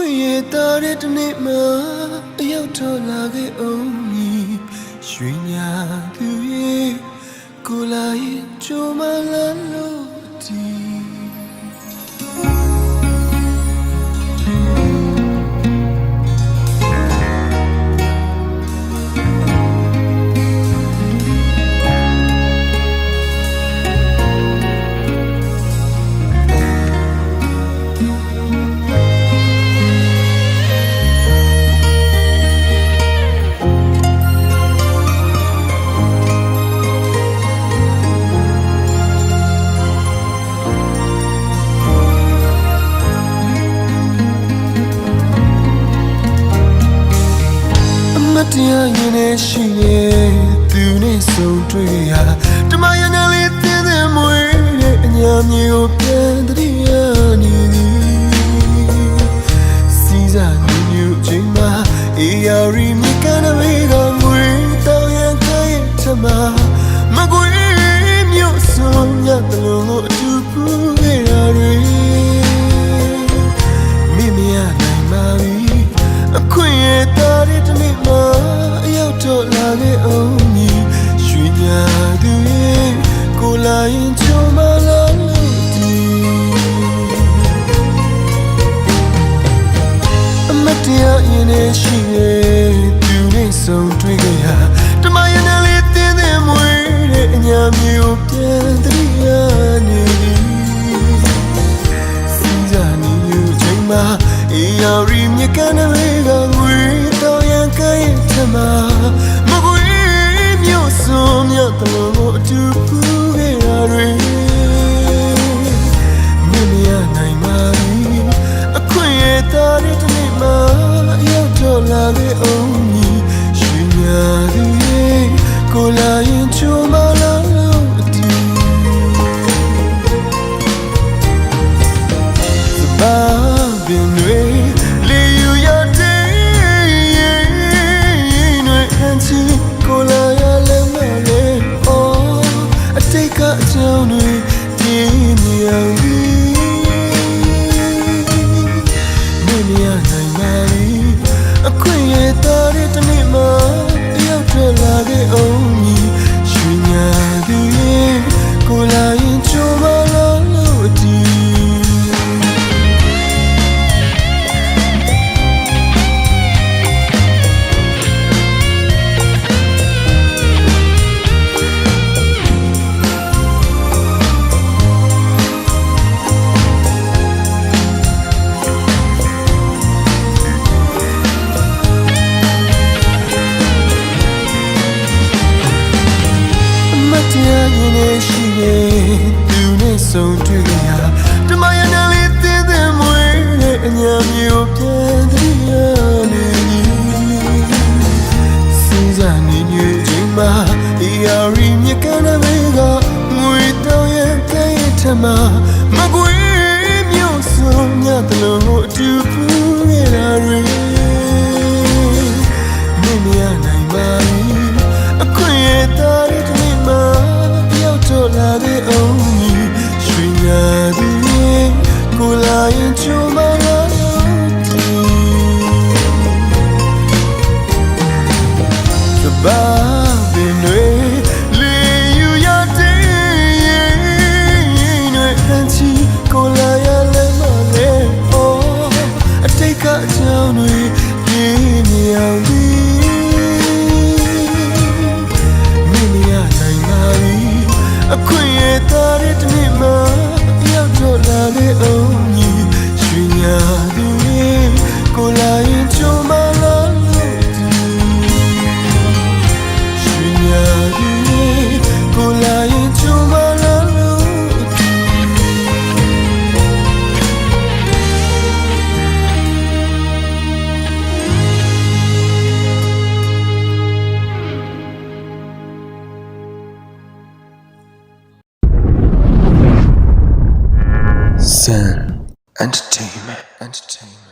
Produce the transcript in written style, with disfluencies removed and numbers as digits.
ခွင့်ရတဲ့တနေ့မှအရောက်တော့လာခဲ့အောင်ရွှေညာသူရဲ့ကိုလာရင်ကြိုးမလာလို့ဒီတရားရင်နဲ့ရှိရဲ့သူနဲ့ဆုံတွေ့ရတမယနာလေးတင်းတဲ့မွေးတဲ့အညာမြေကိုပြန်တည်းရနေသည်စီစားညညချင်းမှာအေယာရီမြေကနေကငွေတောင်းရခိုင်းထမမကွေးမြို့ဆုံးရတဲ့လို့အတူပူခဲ့ရတွေမိမရနိုင်ပါဘူးအခွင့်ရတဲ့တနေ့မှတော့လာခဲ့အောင်ရွှေညာသူရဲ့ကိုလာရင်ချုံမလာလို့ဒီအမတရားရင်နဲ့ရှိရဲ့သူနဲ့ဆုံတွေ့ခဲ့ရတမယနာလေးတင်းတဲ့မွေးတဲ့အညာမျိုးပြန်တည်းရနေစီစားနေယူချိန်မှာအေးယာရီမြေကနေကငွေတော့ရန်ကိုင်းထမမကွေးမြို့ဆုံးမြတ်တော်အတူပူခဲ့ရတွေမမြင်နိုင်ပါဘူးအခွင့်ရတဲ့တနေ့မှရောက်တော့လာခဲ့အောင်ရွှေညာသူရဲ့ကိုလာရင်ချုံမလာလို့အတူစပါပင်တွေလေယူရကိုလာရလဲမလဲအော်အတိတ်ကအကြောင်းတွေပြင်းနေအောင်မင်းမရနိုင်ပါဘူးအခွင့်ရတဲ့တနေ့မှရောက်ထွက်လာခဲ့အောင်ရွှေညာသူရဲ့ကိုလာရင်ကြိုးမလာလို့ဒီတရားရင်နဲ့ရှိရဲ့သူနဲ့ဆုံတွေ့ကြရတမယနာလေးတင်းတဲ့မွေးတဲ့အညာမျိုးပြန်တည်းရနေစီစားနေညချင်းမှာအေးယာရီမြေကနေကငွေတောင်းရခိုင်းထမမကွေးမြို့ဆုံးမြတ်တယ်လို့အတူပူခဲ့ရတွေမမြင်နိုင်ပါဘူးအခွင့်ရတဲ့တနေ့မှတော့လာခဲ့အောင်ရွှေညာသူရဲ့ကိုလာရင်ချုံမလာလို့ဒီစပါပင်တွေလေယူရတဲ့ရင်တွေအန်ချီကိုလာရလဲမလဲအော်အတိတ်ကအကြောင်းတွေပြင်းနေအောင်ဒီမင်းမရနိုင်ပါဘူးအခွင့်ရတဲ့တနေ့မှရောက်တော့လာခဲ့အောင်ရွှေညာသူရဲ့ကိုလာရင်ကြိုးမလာလို့ဒီရွှေညာသူရဲ့ကိုလာရင်ကြိုးမလာလို့Zen Entertainment.